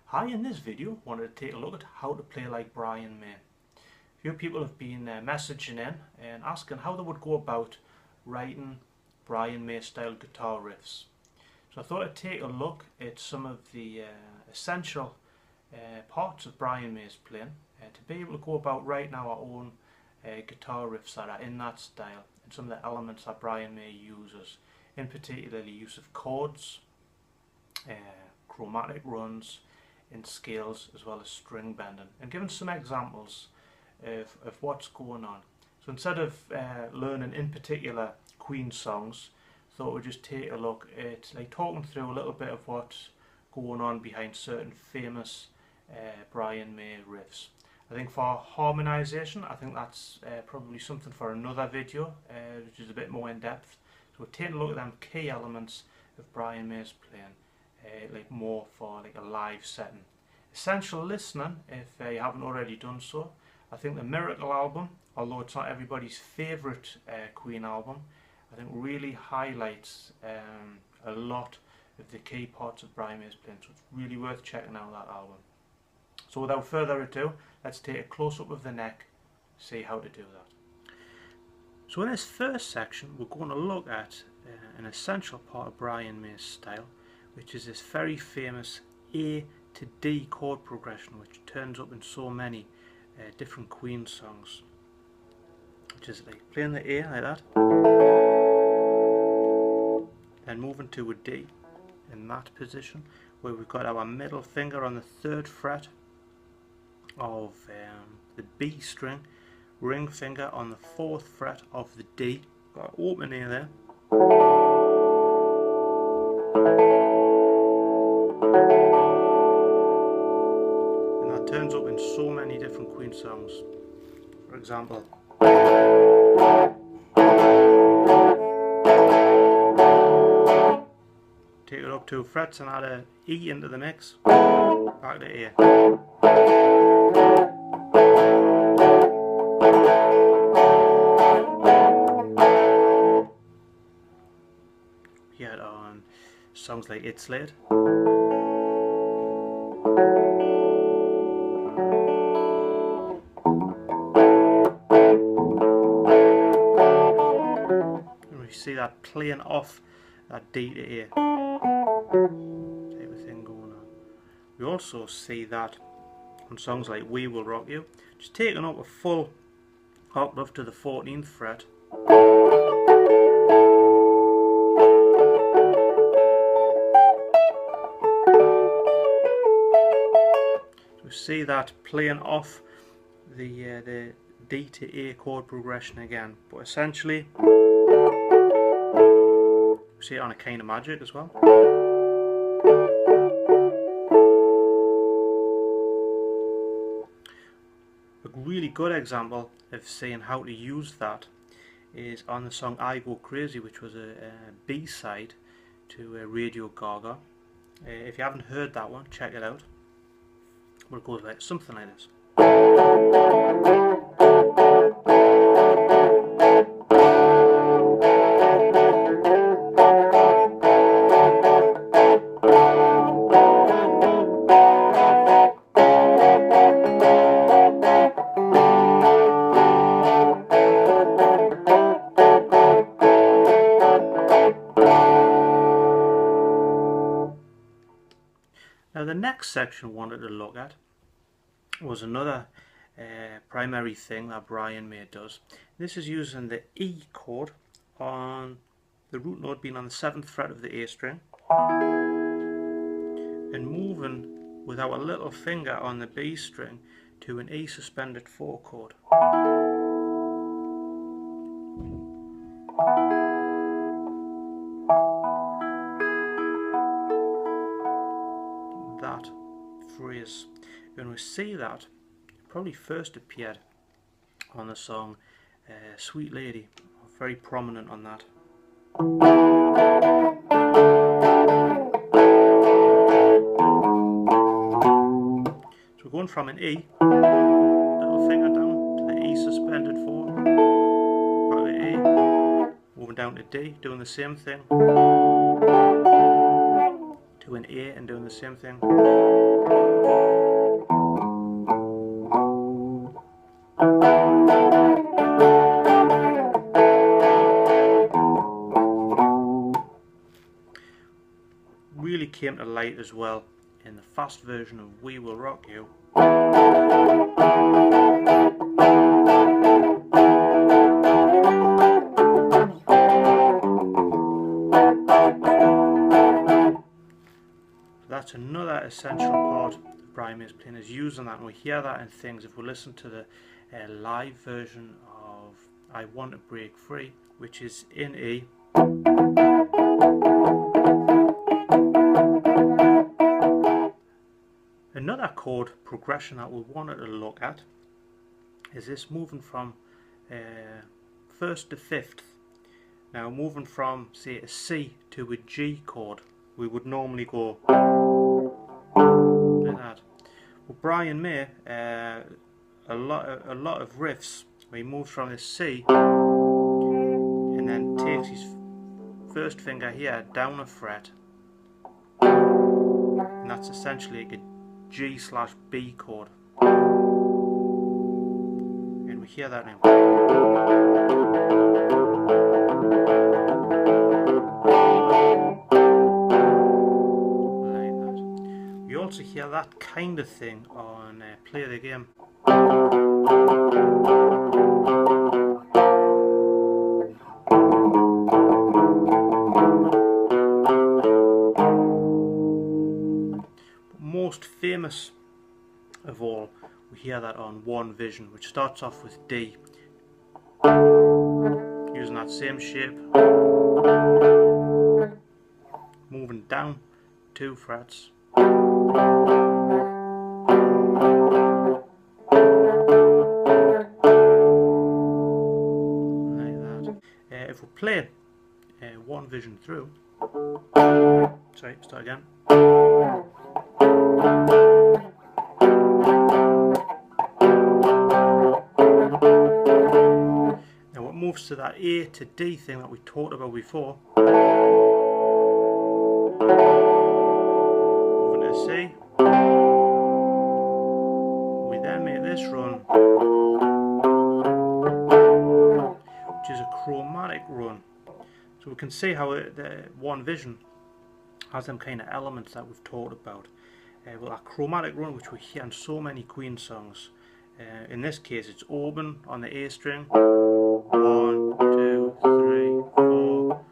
Hi, in this video I wanted to take a look at how to play like Brian May. A few people have been messaging in and asking how they would go about writing Brian May style guitar riffs. So I thought I'd take a look at some of the essential parts of Brian May's playing to be able to go about writing our own guitar riffs that are in that style, and some of the elements that Brian May uses, in particular the use of chords, chromatic runs in scales, as well as string bending, and giving some examples of what's going on. So instead of learning in particular Queen songs, thought we'd just take a look at talking through a little bit of what's going on behind certain famous Brian May riffs. I think for harmonisation, I think that's probably something for another video, which is a bit more in depth. So we're taking a look at them key elements of Brian May's playing, more for a live setting. Essential listening if you haven't already done so. I think the Miracle album, although it's not everybody's favourite Queen album, I think really highlights a lot of the key parts of Brian May's playing, so it's really worth checking out that album. So without further ado, let's take a close-up of the neck, see how to do that. So in this first section, we're going to look at an essential part of Brian May's style, which is this very famous A to D chord progression, which turns up in so many different Queen songs, which is like playing the A like that, then moving to a D in that position, where we've got our middle finger on the 3rd fret of the B string, ring finger on the 4th fret of the D, got an open A there, and that turns up in so many different Queen songs. For example, take it up 2 frets and add a E into the mix, back to A. Yet on songs like It's Late. And we see that playing off that D to A type of thing going on. We also see that on songs like We Will Rock You, just taking up a full octave to the 14th fret, so we see that playing off the D to A chord progression again, but essentially we see it on a Kind of Magic as well. A really good example of seeing how to use that is on the song I Go Crazy, which was a B-side to Radio Gaga. If you haven't heard that one, check it out. But it goes like something like this. Now the next section I wanted to look at was another primary thing that Brian May does. This is using the E chord on the root note being on the 7th fret of the A string, and moving with our little finger on the B string to an E suspended 4 chord. That phrase, and we see that probably first appeared on the song Sweet Lady, very prominent on that. So we're going from an E, little finger down to the E suspended 4, back to A, moving down to D, doing the same thing, to an A and doing the same thing. came to light as well in the fast version of We Will Rock You. That's another essential part of Brian May's playing, is using that, and we hear that in things. If we listen to the live version of I Want to Break Free, which is in E. Another chord progression that we wanted to look at is this moving from first to fifth. Now moving from, say, a C to a G chord, we would normally go like that. But Brian May, a lot of riffs, where he moves from this C and then takes his first finger here down a fret, and that's essentially like a G/B chord, and we hear that now. Like that. We also hear that kind of thing on Play the Game. Most famous of all, we hear that on One Vision, which starts off with D, using that same shape, moving down 2 frets, like that. If we play One Vision through, sorry, start again. Now what moves to that A to D thing that we talked about before, moving to C, we then make this run, which is a chromatic run. So we can see how the One Vision has them kind of elements that we've talked about. Well, that chromatic run, which we hear in so many Queen songs, in this case it's open on the A string, 1, 2, 3, 4,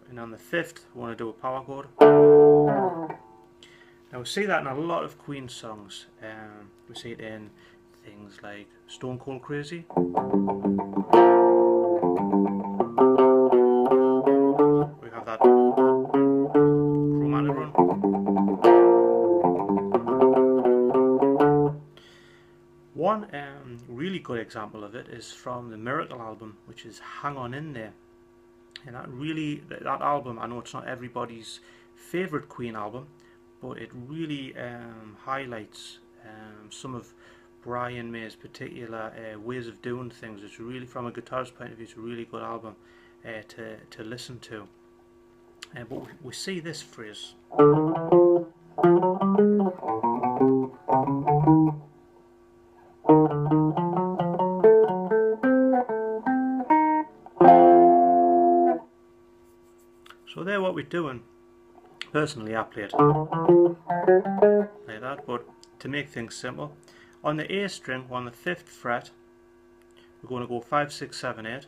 and on the 5th we want to do a power chord. Now we see that in a lot of Queen songs. We see it in things like Stone Cold Crazy, we have that chromatic run. One really good example of it is from the Miracle album, which is Hang On In There, and that album, I know it's not everybody's favourite Queen album, but it really highlights some of Brian May's particular ways of doing things. It's really, from a guitarist point of view, it's a really good album to listen to. But we see this phrase. So there, what we're doing, personally I play it like that, but to make things simple, on the A string, on the 5th fret, we're going to go 5, 6, 7, 8.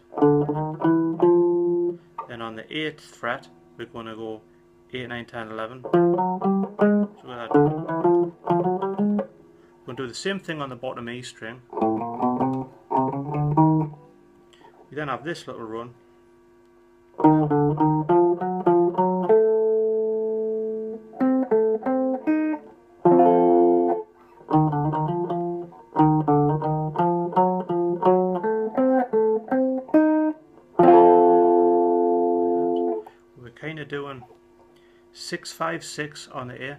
Then on the 8th fret, we're going to go 8, 9, 10, 11. So we're going to do the same thing on the bottom E string. We then have this little run. We're kind of doing 6, 5, 6 on the A,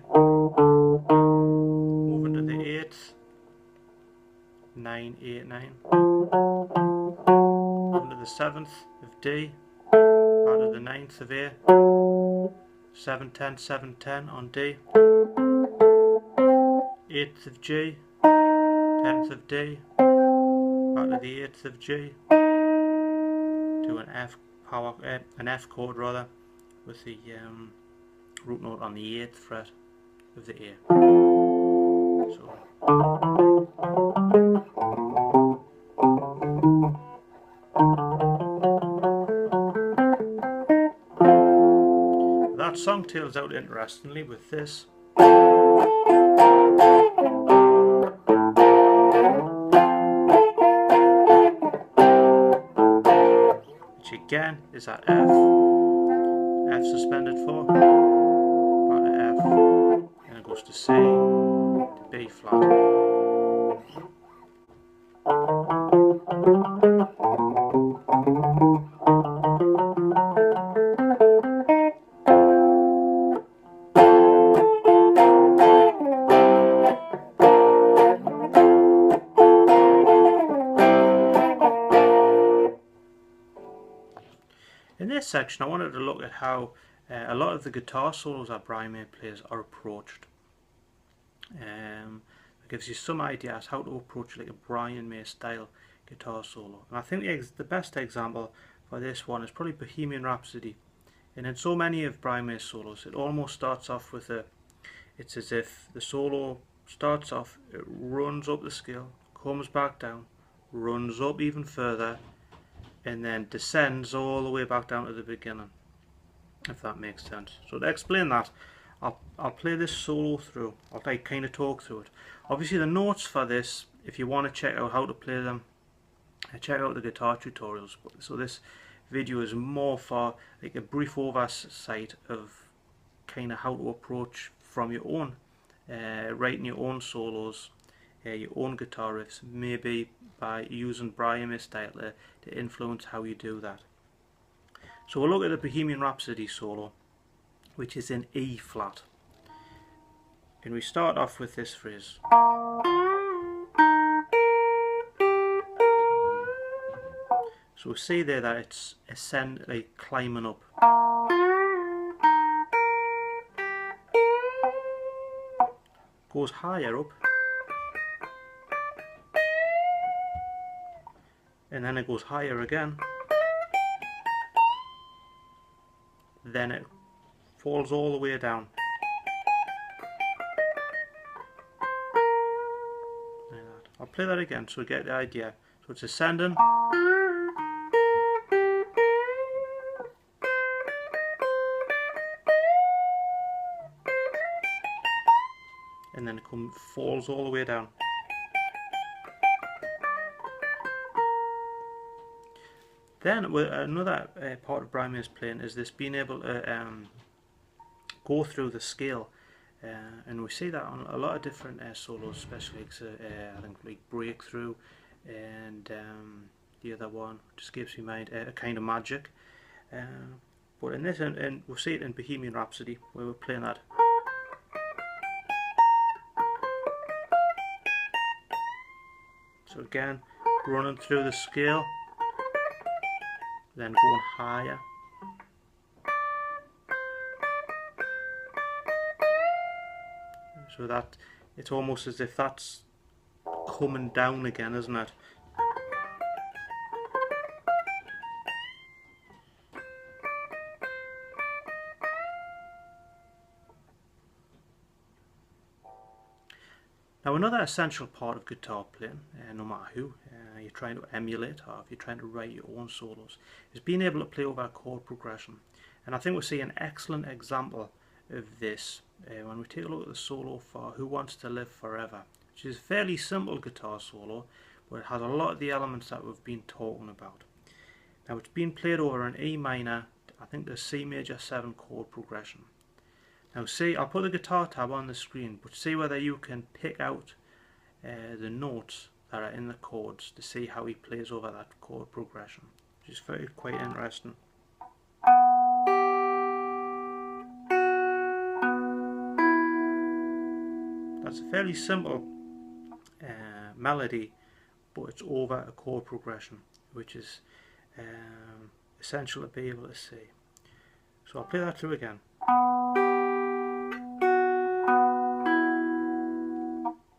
moving to the 8th, 9, 8, 9, moving to the 7th of D, out of the 9th of A, 7, 10, 7, 10 on D, 8th of G, 10th of D, back to the 8th of G, to an F chord rather, with the root note on the 8th fret of the A. So that song tails out interestingly with this. Which again is that F suspended 4, back to F, and it goes to C, to B flat. In this section I wanted to look at how a lot of the guitar solos that Brian May plays are approached. It gives you some idea as how to approach like a Brian May style guitar solo. And I think the best example for this one is probably Bohemian Rhapsody. And in so many of Brian May's solos, it almost starts off with it's as if the solo starts off, it runs up the scale, comes back down, runs up even further, and then descends all the way back down to the beginning, if that makes sense. So to explain that, I'll play this solo through. I'll kind of talk through it. Obviously the notes for this, if you want to check out how to play them, check out the guitar tutorials. So this video is more for like a brief oversight of kind of how to approach from your own, writing your own solos, your own guitar riffs, maybe by using Brian May style to influence how you do that. So we'll look at the Bohemian Rhapsody solo, which is in E flat. And we start off with this phrase. So we see there that it's like climbing up. Goes higher up. And then it goes higher again. Then it falls all the way down. Like that. I'll play that again so we get the idea. So it's ascending. And then it falls all the way down. Then another part of Brian May's playing is this being able to go through the scale, and we see that on a lot of different solos, especially I think like Breakthrough and the other one just escapes me mind, a kind of Magic. But in this, and we'll see it in Bohemian Rhapsody where we're playing that. So again, running through the scale, then going higher. So that it's almost as if that's coming down again, isn't it? Now another essential part of guitar playing, no matter who you're trying to emulate or if you're trying to write your own solos, is being able to play over a chord progression. And I think we'll see an excellent example of this when we take a look at the solo for Who Wants to Live Forever, which is a fairly simple guitar solo, but it has a lot of the elements that we've been talking about. Now it's being played over an E minor, I think the C major 7 chord progression. Now see, I'll put the guitar tab on the screen, but see whether you can pick out the notes that are in the chords to see how he plays over that chord progression, which is quite interesting. That's a fairly simple melody, but it's over a chord progression, which is essential to be able to see. So I'll play that through again.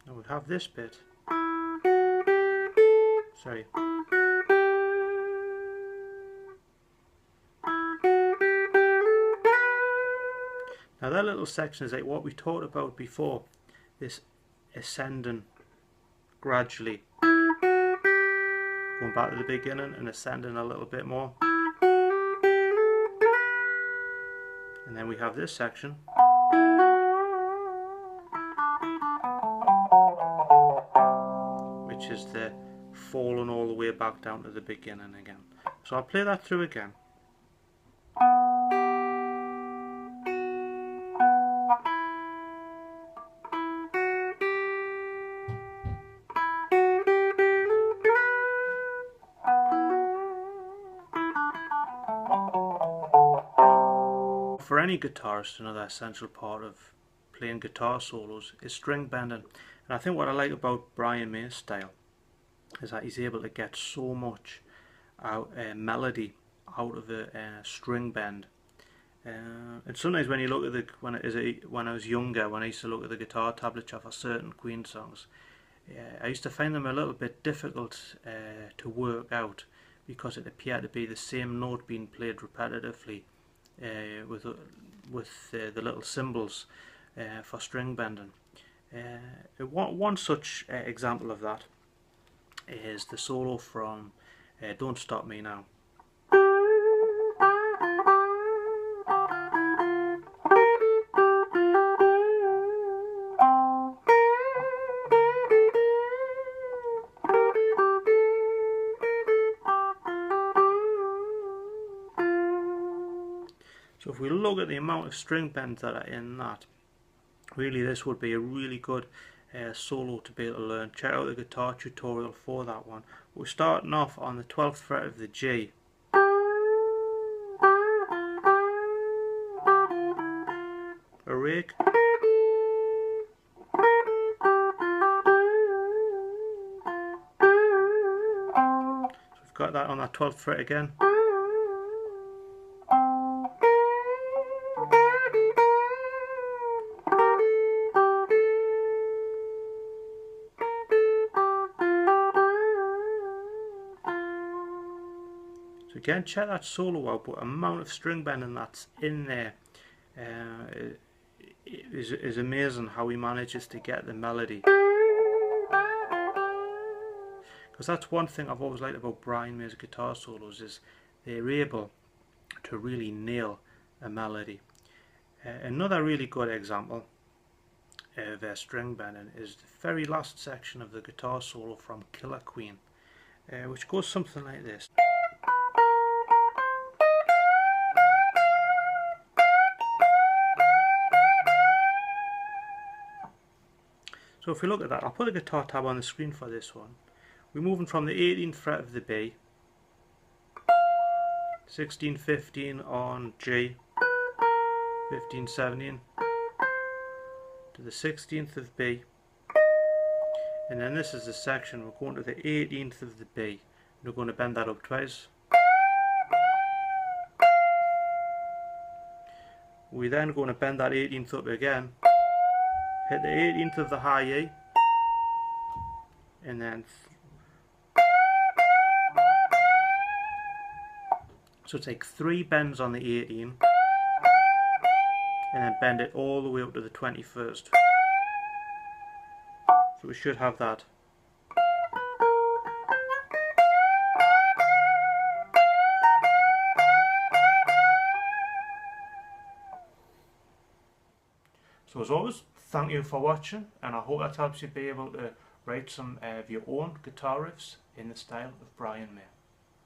Now we have this bit. Sorry. Now that little section is like what we talked about before, this ascending gradually, going back to the beginning and ascending a little bit more. And then we have this section, which is the falling all the way back down to the beginning again. So I'll play that through again. For any guitarist, another essential part of playing guitar solos is string bending. And I think what I like about Brian May's style is that he's able to get so much melody out of a string bend. And sometimes when you look at the when I was younger, when I used to look at the guitar tablature for certain Queen songs, I used to find them a little bit difficult to work out, because it appeared to be the same note being played repetitively with the little cymbals for string bending. One such example of that is the solo from Don't Stop Me Now. So if we look at the amount of string bends that are in that, really this would be a really good solo to be able to learn. Check out the guitar tutorial for that one. We're starting off on the 12th fret of the G. A rake. So we've got that on that 12th fret again. So again, check that solo out, but the amount of string bending that's in there is amazing, how he manages to get the melody. Because that's one thing I've always liked about Brian May's guitar solos, is they're able to really nail a melody. Another really good example of string bending is the very last section of the guitar solo from Killer Queen, which goes something like this. So if we look at that, I'll put the guitar tab on the screen for this one. We're moving from the 18th fret of the B, 16, 15 on G, 15, 17 to the 16th of B, and then this is the section, we're going to the 18th of the B, and we're going to bend that up twice. We're then going to bend that 18th up again, hit the 18th of the high E, and then so take 3 bends on the 18, and then bend it all the way up to the 21st. So we should have that. So as always, thank you for watching, and I hope that helps you be able to write some of your own guitar riffs in the style of Brian May.